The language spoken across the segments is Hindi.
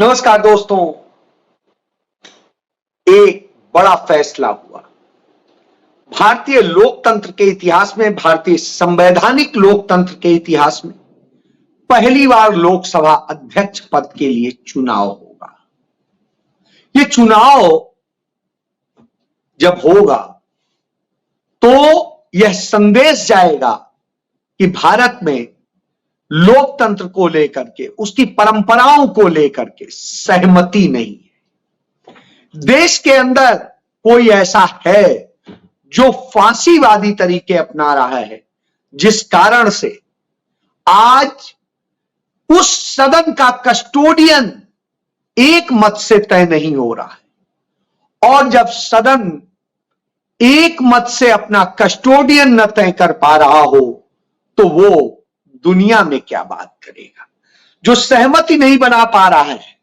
नमस्कार दोस्तों। एक बड़ा फैसला हुआ भारतीय लोकतंत्र के इतिहास में, भारतीय संवैधानिक लोकतंत्र के इतिहास में पहली बार लोकसभा अध्यक्ष पद के लिए चुनाव होगा। यह चुनाव जब होगा तो यह संदेश जाएगा कि भारत में लोकतंत्र को लेकर के, उसकी परंपराओं को लेकर के सहमति नहीं है। देश के अंदर कोई ऐसा है जो फांसीवादी तरीके अपना रहा है, जिस कारण से आज उस सदन का कस्टोडियन एक मत से तय नहीं हो रहा है। और जब सदन एक मत से अपना कस्टोडियन न तय कर पा रहा हो तो वो दुनिया में क्या बात करेगा। जो सहमति नहीं बना पा रहा है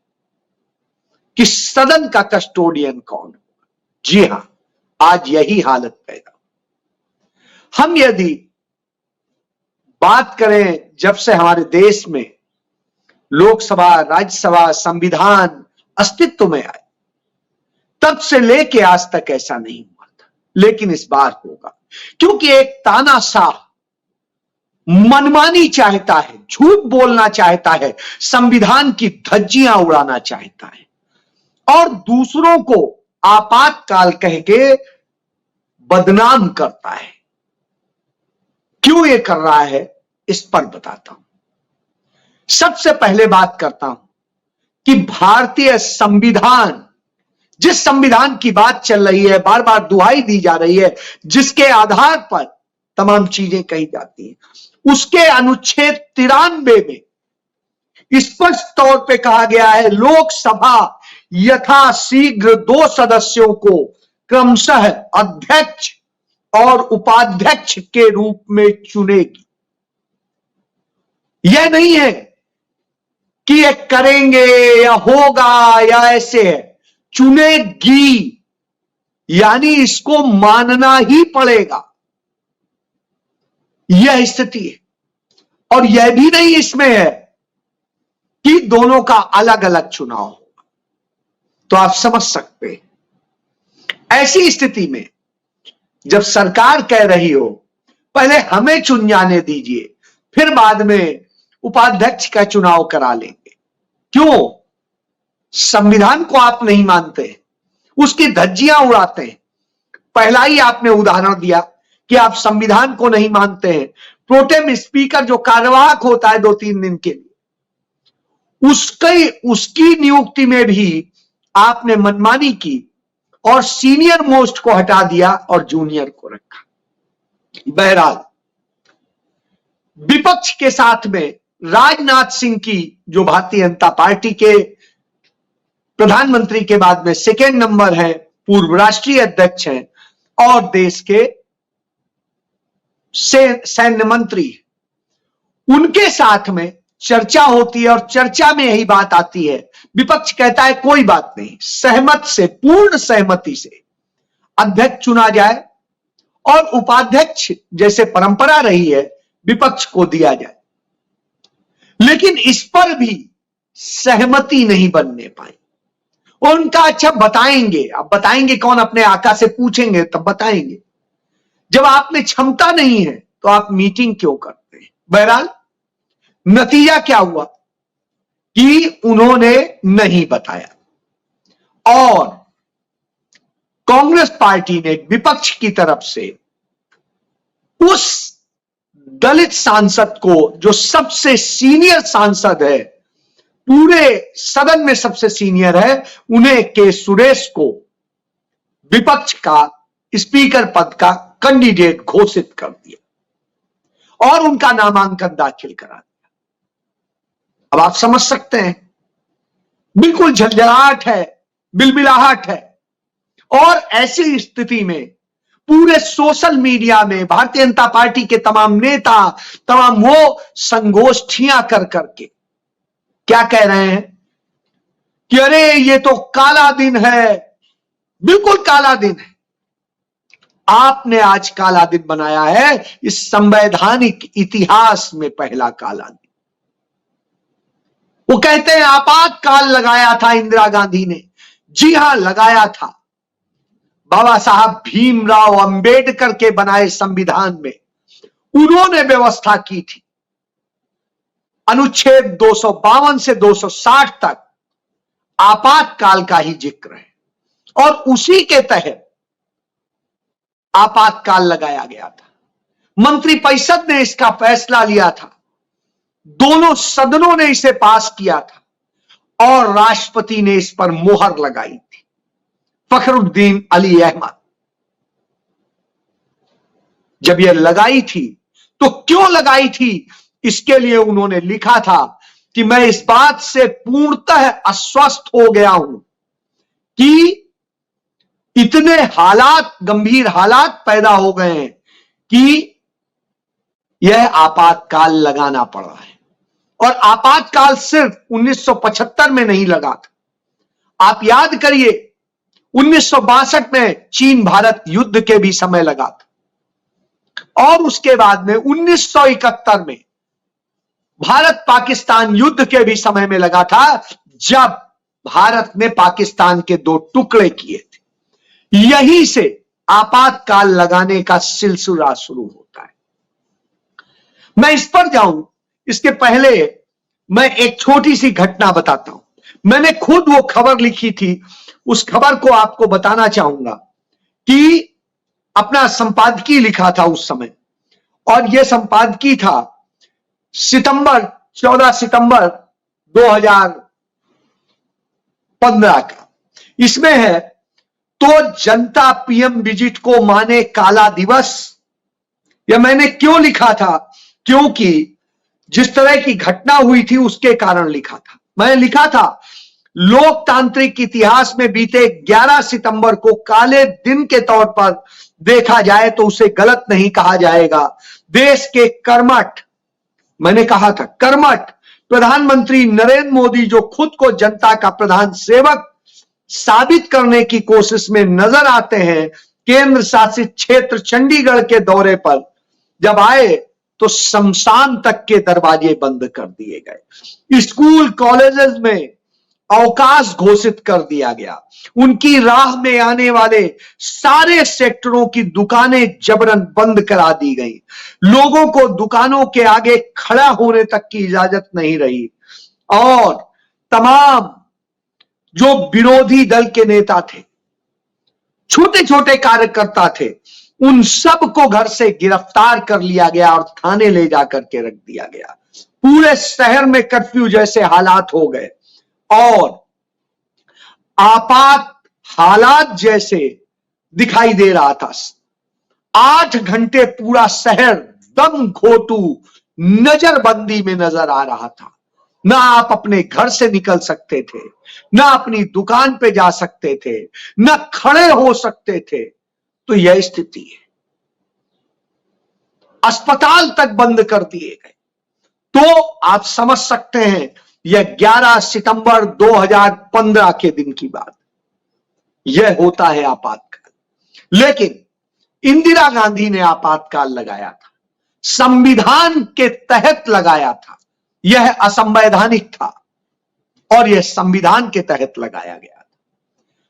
कि सदन का कस्टोडियन कौन होगा। जी हां, आज यही हालत पैदा। हम यदि बात करें, जब से हमारे देश में लोकसभा, राज्यसभा, संविधान अस्तित्व में आए, तब से लेके आज तक ऐसा नहीं हुआ था, लेकिन इस बार होगा। क्योंकि एक तानाशाह मनमानी चाहता है, झूठ बोलना चाहता है, संविधान की धज्जियां उड़ाना चाहता है और दूसरों को आपातकाल कह के बदनाम करता है। क्यों ये कर रहा है, इस पर बताता हूं। सबसे पहले बात करता हूं कि भारतीय संविधान, जिस संविधान की बात चल रही है, बार बार दुहाई दी जा रही है, जिसके आधार पर तमाम चीजें कही जाती हैं, उसके अनुच्छेद 93 में स्पष्ट तौर पे कहा गया है, लोकसभा यथाशीघ्र 2 सदस्यों को क्रमशः अध्यक्ष और उपाध्यक्ष के रूप में चुनेगी। यह नहीं है कि यह करेंगे या होगा या ऐसे है, चुनेगी, यानी इसको मानना ही पड़ेगा। यह स्थिति है। और यह भी नहीं इसमें है कि दोनों का अलग अलग चुनाव होगा। तो आप समझ सकते हैं, ऐसी स्थिति में जब सरकार कह रही हो पहले हमें चुन जाने दीजिए, फिर बाद में उपाध्यक्ष का चुनाव करा लेंगे। क्यों? संविधान को आप नहीं मानते, उसकी धज्जियां उड़ाते हैं। पहला ही आपने उदाहरण दिया कि आप संविधान को नहीं मानते हैं। प्रोटेम स्पीकर जो कार्यवाहक होता है 2-3 दिन के लिए, उसकी नियुक्ति में भी आपने मनमानी की और सीनियर मोस्ट को हटा दिया और जूनियर को रखा। बहरहाल, विपक्ष के साथ में राजनाथ सिंह की, जो भारतीय जनता पार्टी के प्रधानमंत्री के बाद में सेकेंड नंबर है, पूर्व राष्ट्रीय अध्यक्ष हैं और देश के सैन्य मंत्री, उनके साथ में चर्चा होती है और चर्चा में यही बात आती है। विपक्ष कहता है कोई बात नहीं, सहमत से, पूर्ण सहमति से अध्यक्ष चुना जाए और उपाध्यक्ष जैसे परंपरा रही है विपक्ष को दिया जाए। लेकिन इस पर भी सहमति नहीं बनने पाई। उनका अच्छा बताएंगे, अब बताएंगे कौन, अपने आका से पूछेंगे तब बताएंगे। जब आप में क्षमता नहीं है तो आप मीटिंग क्यों करते हैं। बहरहाल, नतीजा क्या हुआ कि उन्होंने नहीं बताया और कांग्रेस पार्टी ने विपक्ष की तरफ से उस दलित सांसद को, जो सबसे सीनियर सांसद है, पूरे सदन में सबसे सीनियर है, उन्हें के सुरेश को विपक्ष का स्पीकर पद का कैंडिडेट घोषित कर दिया और उनका नामांकन दाखिल करा दिया। अब आप समझ सकते हैं, बिल्कुल झंझलाहट है, बिलबिलाहट है। और ऐसी स्थिति में पूरे सोशल मीडिया में भारतीय जनता पार्टी के तमाम नेता, तमाम वो संगोष्ठियां कर करके क्या कह रहे हैं कि अरे ये तो काला दिन है। बिल्कुल काला दिन है। आपने आज काला दिन बनाया है, इस संवैधानिक इतिहास में पहला काला दिन। वो कहते हैं आपातकाल लगाया था इंदिरा गांधी ने। जी हां, लगाया था। बाबा साहब भीमराव अंबेडकर के बनाए संविधान में उन्होंने व्यवस्था की थी, अनुच्छेद 252 से 260 तक आपातकाल का ही जिक्र है और उसी के तहत आपातकाल लगाया गया था। मंत्रिपरिषद ने इसका फैसला लिया था, दोनों सदनों ने इसे पास किया था और राष्ट्रपति ने इस पर मोहर लगाई थी, फखरुद्दीन अली अहमद। जब यह लगाई थी तो क्यों लगाई थी, इसके लिए उन्होंने लिखा था कि मैं इस बात से पूर्णतः अस्वस्थ हो गया हूं कि इतने हालात, गंभीर हालात पैदा हो गए हैं कि यह आपातकाल लगाना पड़ रहा है। और आपातकाल सिर्फ 1975 में नहीं लगा था। आप याद करिए 1962 में चीन भारत युद्ध के भी समय लगा था और उसके बाद में 1971 में भारत पाकिस्तान युद्ध के भी समय में लगा था, जब भारत ने पाकिस्तान के 2 टुकड़े किए थे। यहीं से आपातकाल लगाने का सिलसिला शुरू होता है। मैं इस पर जाऊं इसके पहले मैं एक छोटी सी घटना बताता हूं। मैंने खुद वो खबर लिखी थी, उस खबर को आपको बताना चाहूंगा कि अपना संपादकीय लिखा था उस समय, और यह संपादकीय था 14 सितंबर 2015 का। इसमें है, तो जनता पीएम विजिट को माने काला दिवस। यह मैंने क्यों लिखा था, क्योंकि जिस तरह की घटना हुई थी उसके कारण लिखा था। मैंने लिखा था, लोकतांत्रिक इतिहास में बीते 11 सितंबर को काले दिन के तौर पर देखा जाए तो उसे गलत नहीं कहा जाएगा। देश के कर्मठ, मैंने कहा था कर्मठ प्रधानमंत्री नरेंद्र मोदी, जो खुद को जनता का प्रधान सेवक साबित करने की कोशिश में नजर आते हैं, केंद्र शासित क्षेत्र चंडीगढ़ के दौरे पर जब आए तो शमशान तक के दरवाजे बंद कर दिए गए। स्कूल कॉलेजेस में अवकाश घोषित कर दिया गया। उनकी राह में आने वाले सारे सेक्टरों की दुकानें जबरन बंद करा दी गई। लोगों को दुकानों के आगे खड़ा होने तक की इजाजत नहीं रही और तमाम जो विरोधी दल के नेता थे, छोटे छोटे कार्यकर्ता थे, उन सबको घर से गिरफ्तार कर लिया गया और थाने ले जाकर के रख दिया गया। पूरे शहर में कर्फ्यू जैसे हालात हो गए और आपात हालात जैसे दिखाई दे रहा था। 8 घंटे पूरा शहर दम घोटू नजरबंदी में नजर आ रहा था। ना आप अपने घर से निकल सकते थे, ना अपनी दुकान पे जा सकते थे, ना खड़े हो सकते थे। तो यह स्थिति है। अस्पताल तक बंद कर दिए गए। तो आप समझ सकते हैं, यह 11 सितंबर 2015 के दिन की बात। यह होता है आपातकाल। लेकिन इंदिरा गांधी ने आपातकाल लगाया था, संविधान के तहत लगाया था। यह असंवैधानिक था और यह संविधान के तहत लगाया गया था।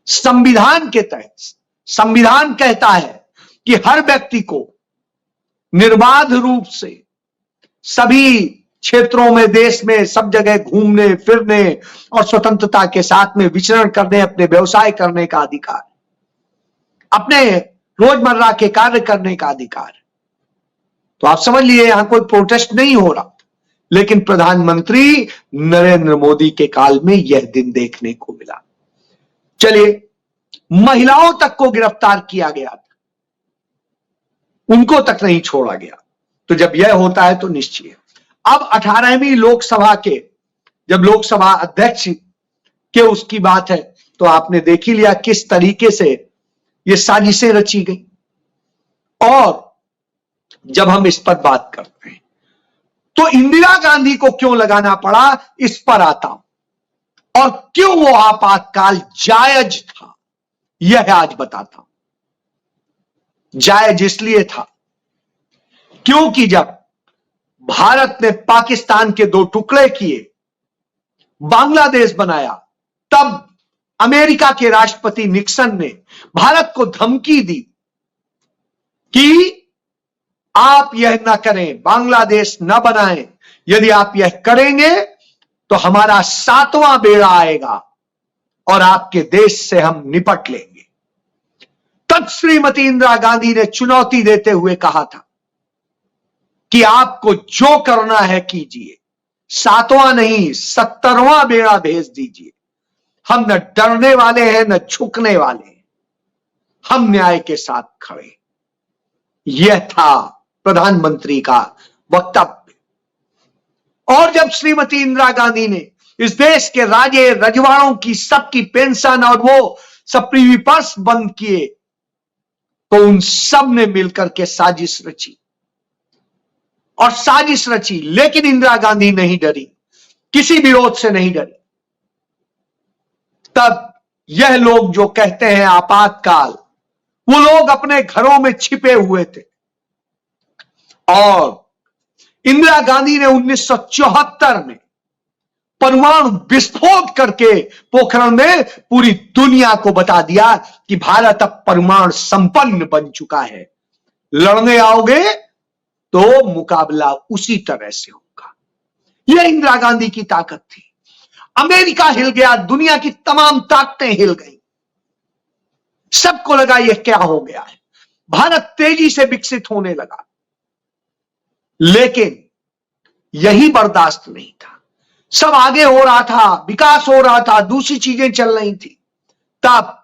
संविधान के तहत, संविधान कहता है कि हर व्यक्ति को निर्बाध रूप से सभी क्षेत्रों में, देश में सब जगह घूमने फिरने और स्वतंत्रता के साथ में विचरण करने, अपने व्यवसाय करने का अधिकार, अपने रोजमर्रा के कार्य करने का अधिकार। तो आप समझ लिए यहां कोई प्रोटेस्ट नहीं हो रहा। लेकिन प्रधानमंत्री नरेंद्र मोदी के काल में यह दिन देखने को मिला। चलिए, महिलाओं तक को गिरफ्तार किया गया था, उनको तक नहीं छोड़ा गया। तो जब यह होता है तो निश्चय, अब 18वीं लोकसभा के जब लोकसभा अध्यक्ष के उसकी बात है, तो आपने देख ही लिया किस तरीके से ये साजिशें रची गई। और जब हम इस पर बात करते हैं तो इंदिरा गांधी को क्यों लगाना पड़ा, इस पर आता हूं। और क्यों वो आपातकाल जायज था, यह आज बताता हूं। जायज इसलिए था क्योंकि जब भारत ने पाकिस्तान के 2 टुकड़े किए बांग्लादेश बनाया, तब अमेरिका के राष्ट्रपति निक्सन ने भारत को धमकी दी कि आप यह ना करें, बांग्लादेश ना बनाएं, यदि आप यह करेंगे तो हमारा 7वां बेड़ा आएगा और आपके देश से हम निपट लेंगे। तब श्रीमती इंदिरा गांधी ने चुनौती देते हुए कहा था कि आपको जो करना है कीजिए, 7वां नहीं 70वां बेड़ा भेज दीजिए, हम न डरने वाले हैं न झुकने वाले हैं, हम न्याय के साथ खड़े। यह था प्रधानमंत्री का वक्तव्य। और जब श्रीमती इंदिरा गांधी ने इस देश के राजे रजवाड़ों की सबकी पेंशन और वो सब प्रीवी पर्स बंद किए, तो उन सब ने मिलकर के साजिश रची और साजिश रची, लेकिन इंदिरा गांधी नहीं डरी, किसी विरोध से नहीं डरी। तब यह लोग जो कहते हैं आपातकाल, वो लोग अपने घरों में छिपे हुए थे और इंदिरा गांधी ने 1974 में परमाणु विस्फोट करके पोखरण में पूरी दुनिया को बता दिया कि भारत अब परमाणु संपन्न बन चुका है, लड़ने आओगे तो मुकाबला उसी तरह से होगा। यह इंदिरा गांधी की ताकत थी। अमेरिका हिल गया, दुनिया की तमाम ताकतें हिल गई, सबको लगा यह क्या हो गया है, भारत तेजी से विकसित होने लगा। लेकिन यही बर्दाश्त नहीं था, सब आगे हो रहा था, विकास हो रहा था, दूसरी चीजें चल रही थी। तब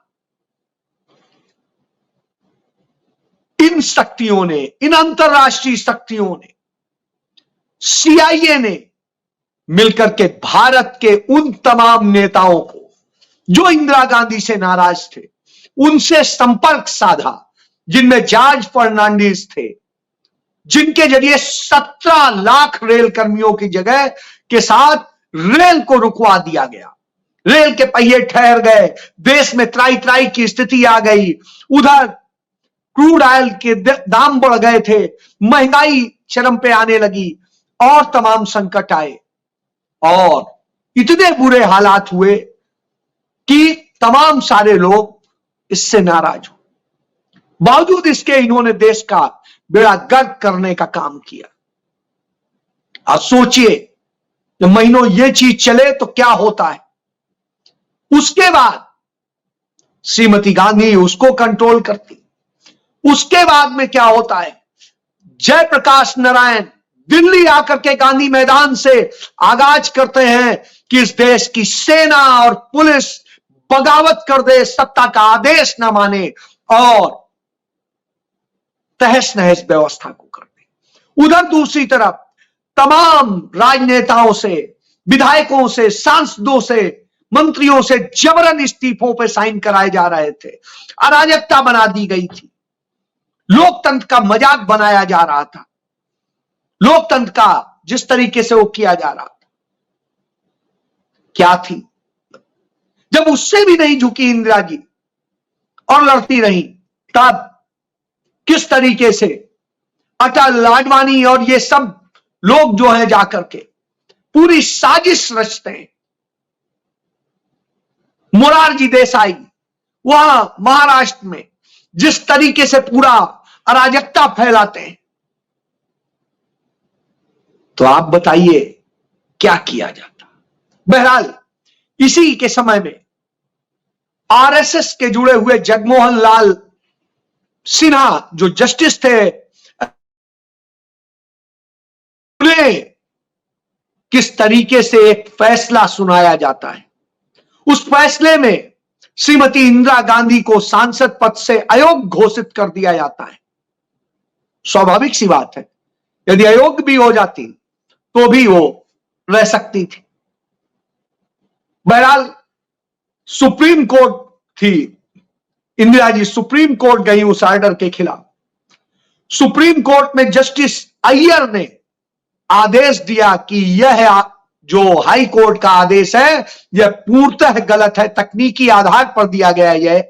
इन शक्तियों ने, इन अंतरराष्ट्रीय शक्तियों ने, CIA ने मिलकर के भारत के उन तमाम नेताओं को जो इंदिरा गांधी से नाराज थे, उनसे संपर्क साधा, जिनमें जॉर्ज फर्नांडिस थे, जिनके जरिए 17 लाख रेल कर्मियों की जगह के साथ रेल को रुकवा दिया गया, रेल के पहिए ठहर गए, देश में त्राई त्राई की स्थिति आ गई, उधर क्रूड ऑयल के दाम बढ़ गए थे, महंगाई चरम पे आने लगी और तमाम संकट आए और इतने बुरे हालात हुए कि तमाम सारे लोग इससे नाराज हो। बावजूद इसके इन्होंने देश का बेड़ा गर्क करने का काम किया। अब सोचिए जब महीनों ये चीज चले तो क्या होता है। उसके बाद श्रीमती गांधी उसको कंट्रोल करती। उसके बाद में क्या होता है, जयप्रकाश नारायण दिल्ली आकर के गांधी मैदान से आगाज करते हैं कि इस देश की सेना और पुलिस बगावत कर दे, सत्ता का आदेश न माने और तहस नहस व्यवस्था को कर दे। उधर दूसरी तरफ तमाम राजनेताओं से, विधायकों से, सांसदों से, मंत्रियों से जबरन इस्तीफों पर साइन कराए जा रहे थे, अराजकता बना दी गई थी, लोकतंत्र का मजाक बनाया जा रहा था, लोकतंत्र का जिस तरीके से वो किया जा रहा था। क्या थी, जब उससे भी नहीं झुकी इंदिरा जी और लड़ती रही, तब किस तरीके से अटल, आडवाणी और ये सब लोग जो है जाकर के पूरी साजिश रचते हैं। मोरारजी देसाई वहां महाराष्ट्र में जिस तरीके से पूरा अराजकता फैलाते हैं, तो आप बताइए क्या किया जाता। बहरहाल इसी के समय में RSS के जुड़े हुए जगमोहन लाल सिन्हा जो जस्टिस थे, उन्हें किस तरीके से एक फैसला सुनाया जाता है। उस फैसले में श्रीमती इंदिरा गांधी को सांसद पद से अयोग्य घोषित कर दिया जाता है। स्वाभाविक सी बात है, यदि अयोग्य भी हो जाती तो भी वो रह सकती थी। बहरहाल सुप्रीम कोर्ट थी, इंदिरा जी सुप्रीम कोर्ट गई उस ऑर्डर के खिलाफ। सुप्रीम कोर्ट में जस्टिस अय्यर ने आदेश दिया कि यह जो हाई कोर्ट का आदेश है यह पूर्णतः गलत है, तकनीकी आधार पर दिया गया यह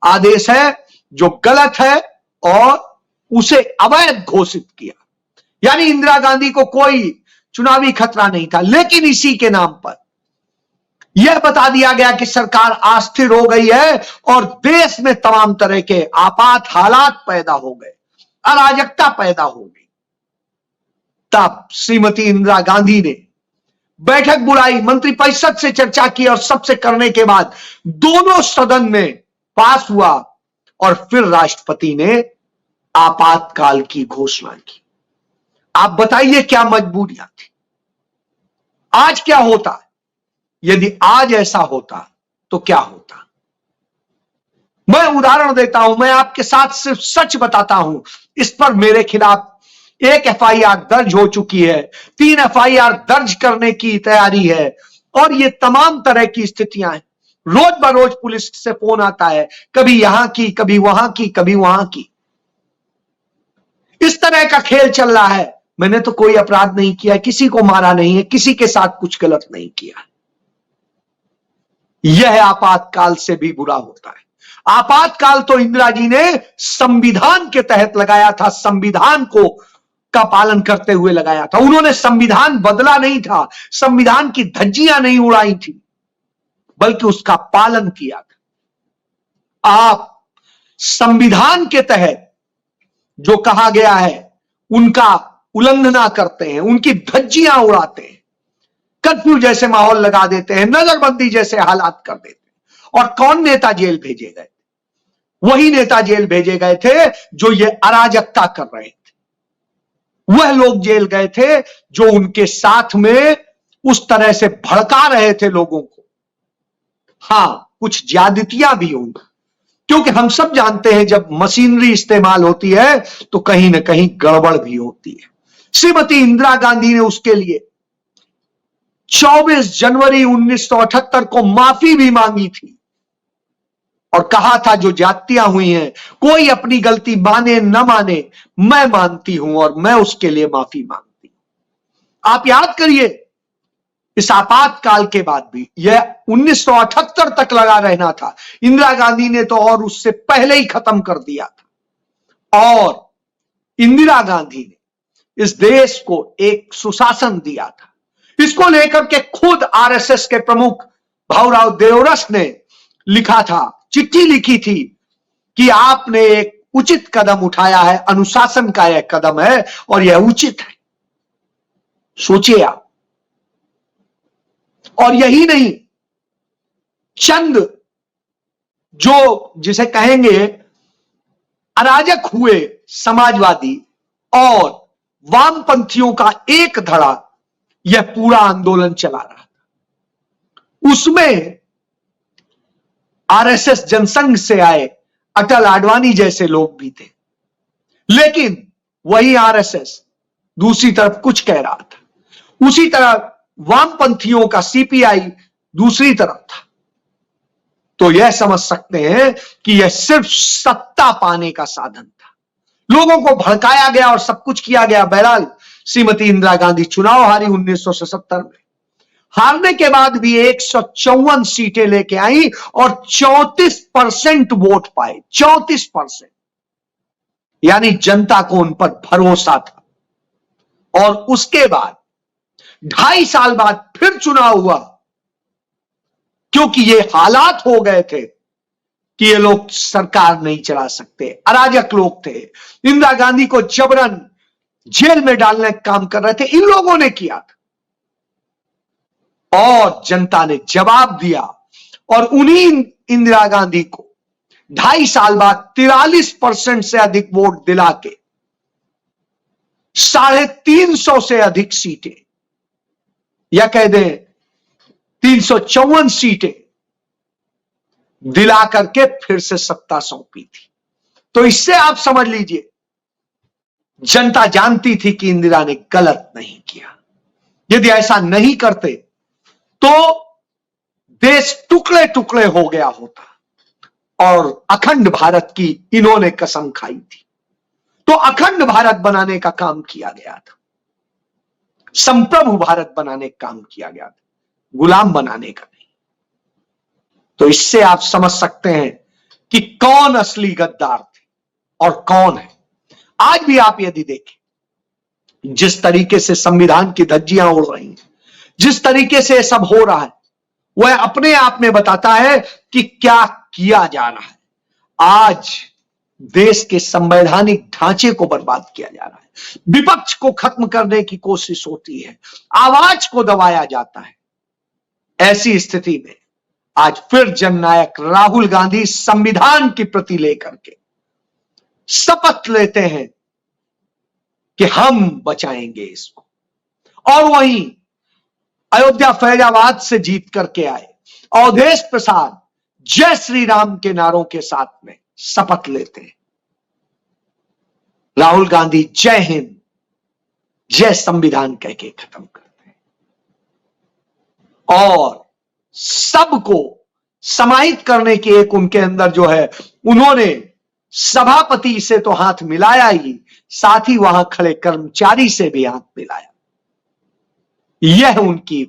आदेश है जो गलत है और उसे अवैध घोषित किया। यानी इंदिरा गांधी को कोई चुनावी खतरा नहीं था, लेकिन इसी के नाम पर यह बता दिया गया कि सरकार अस्थिर हो गई है और देश में तमाम तरह के आपात हालात पैदा हो गए, अराजकता पैदा हो गई। तब श्रीमती इंदिरा गांधी ने बैठक बुलाई, मंत्रिपरिषद से चर्चा की और सबसे करने के बाद दोनों सदन में पास हुआ और फिर राष्ट्रपति ने आपातकाल की घोषणा की। आप बताइए क्या मजबूरियां थी? आज क्या होता? यदि आज ऐसा होता तो क्या होता? मैं उदाहरण देता हूं, मैं आपके साथ सिर्फ सच बताता हूं। इस पर मेरे खिलाफ 1 FIR दर्ज हो चुकी है, 3 FIR दर्ज करने की तैयारी है और ये तमाम तरह की स्थितियां हैं। रोज बरोज पुलिस से फोन आता है, कभी यहां की, कभी वहां की, कभी वहां की। इस तरह का खेल चल रहा है। मैंने तो कोई अपराध नहीं किया, किसी को मारा नहीं है, किसी के साथ कुछ गलत नहीं किया। यह आपातकाल से भी बुरा होता है। आपातकाल तो इंदिरा जी ने संविधान के तहत लगाया था, संविधान को का पालन करते हुए लगाया था। उन्होंने संविधान बदला नहीं था, संविधान की धज्जियां नहीं उड़ाई थी, बल्कि उसका पालन किया था। आप संविधान के तहत जो कहा गया है उनका उल्लंघना करते हैं, उनकी धज्जियां उड़ाते हैं, कर्फ्यू जैसे माहौल लगा देते हैं, नजरबंदी जैसे हालात कर देते हैं। और कौन नेता जेल भेजे गए? वही नेता जेल भेजे गए थे जो ये अराजकता कर रहे थे। वह लोग जेल गए थे जो उनके साथ में उस तरह से भड़का रहे थे लोगों को। हां, कुछ ज्यादतियां भी होंगी, क्योंकि हम सब जानते हैं जब मशीनरी इस्तेमाल होती है तो कहीं ना कहीं गड़बड़ भी होती है। श्रीमती इंदिरा गांधी ने उसके लिए 24 जनवरी 1978 को माफी भी मांगी थी और कहा था जो ज्यादतियां हुई हैं, कोई अपनी गलती माने न माने, मैं मानती हूं और मैं उसके लिए माफी मांगती हूं। आप याद करिए, इस आपातकाल के बाद भी यह 1978 तक लगा रहना था। इंदिरा गांधी ने तो और उससे पहले ही खत्म कर दिया था। और इंदिरा गांधी ने इस देश को एक सुशासन दिया था। इसको लेकर के खुद RSS के प्रमुख भाऊराव देवरस ने लिखा था, चिट्ठी लिखी थी कि आपने एक उचित कदम उठाया है, अनुशासन का यह कदम है और यह उचित है। सोचिए आप। और यही नहीं, चंद जो जिसे कहेंगे अराजक हुए समाजवादी और वामपंथियों का एक धड़ा यह पूरा आंदोलन चला रहा था। उसमें RSS जनसंघ से आए अटल आडवाणी जैसे लोग भी थे, लेकिन वही RSS दूसरी तरफ कुछ कह रहा था। उसी तरह वामपंथियों का CPI दूसरी तरफ था। तो यह समझ सकते हैं कि यह सिर्फ सत्ता पाने का साधन था। लोगों को भड़काया गया और सब कुछ किया गया। बहरहाल श्रीमती इंदिरा गांधी चुनाव हारी 1977 में। हारने के बाद भी 154 सीटें लेके आई और 34% वोट पाए। 34%, यानी जनता को उन पर भरोसा था। और उसके बाद 2.5 साल बाद फिर चुनाव हुआ, क्योंकि ये हालात हो गए थे कि ये लोग सरकार नहीं चला सकते, अराजक लोग थे। इंदिरा गांधी को जबरन जेल में डालने का काम कर रहे थे, इन लोगों ने किया था। और जनता ने जवाब दिया और उन्हीं इंदिरा गांधी को 2.5 साल बाद 43% से अधिक वोट दिला के 350 से अधिक सीटें, या कह दें 354 सीटें दिला करके फिर से सत्ता सौंपी थी। तो इससे आप समझ लीजिए, जनता जानती थी कि इंदिरा ने गलत नहीं किया। यदि ऐसा नहीं करते तो देश टुकड़े टुकड़े हो गया होता और अखंड भारत की इन्होंने कसम खाई थी। तो अखंड भारत बनाने का काम किया गया था, संप्रभु भारत बनाने का काम किया गया था, गुलाम बनाने का नहीं। तो इससे आप समझ सकते हैं कि कौन असली गद्दार थे और कौन है। आज भी आप यदि देखें, जिस तरीके से संविधान की धज्जियां उड़ रही हैं, जिस तरीके से सब हो रहा है, वह अपने आप में बताता है कि क्या किया जा रहा है। आज देश के संवैधानिक ढांचे को बर्बाद किया जा रहा है, विपक्ष को खत्म करने की कोशिश होती है, आवाज को दबाया जाता है। ऐसी स्थिति में आज फिर जननायक राहुल गांधी संविधान की प्रति लेकर के शपथ लेते हैं कि हम बचाएंगे इसको, और वहीं अयोध्या फैजाबाद से जीत करके आए अवधेश प्रसाद जय श्री राम के नारों के साथ में शपथ लेते हैं। राहुल गांधी जय हिंद जय संविधान कह के खत्म करते हैं और सबको समाहित करने की एक उनके अंदर जो है, उन्होंने सभापति से तो हाथ मिलाया ही, साथ ही वहां खड़े कर्मचारी से भी हाथ मिलाया। यह उनकी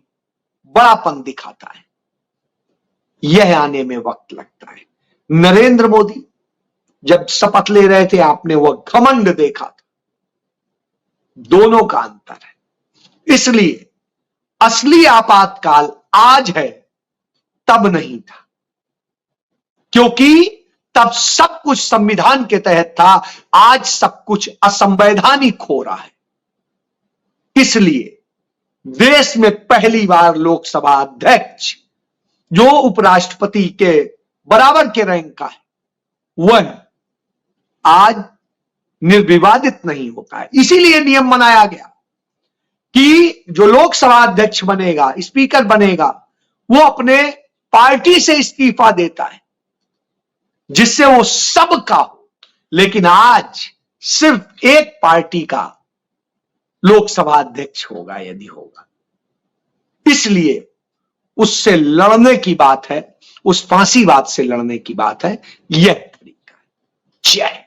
बड़ापन दिखाता है। यह आने में वक्त लगता है। नरेंद्र मोदी जब शपथ ले रहे थे, आपने वह घमंड देखा था। दोनों का अंतर है। इसलिए असली आपातकाल आज है, तब नहीं था, क्योंकि तब सब कुछ संविधान के तहत था। आज सब कुछ असंवैधानिक हो रहा है। इसलिए देश में पहली बार लोकसभा अध्यक्ष जो उपराष्ट्रपति के बराबर के रैंक का है, वह आज निर्विवादित नहीं होता है। इसीलिए नियम बनाया गया कि जो लोकसभा अध्यक्ष बनेगा, स्पीकर बनेगा, वो अपने पार्टी से इस्तीफा देता है, जिससे वो सबका हो। लेकिन आज सिर्फ एक पार्टी का लोकसभा अध्यक्ष होगा, यदि होगा। इसलिए उससे लड़ने की बात है, उस फांसीवाद से लड़ने की बात है। यह तरीका है। जय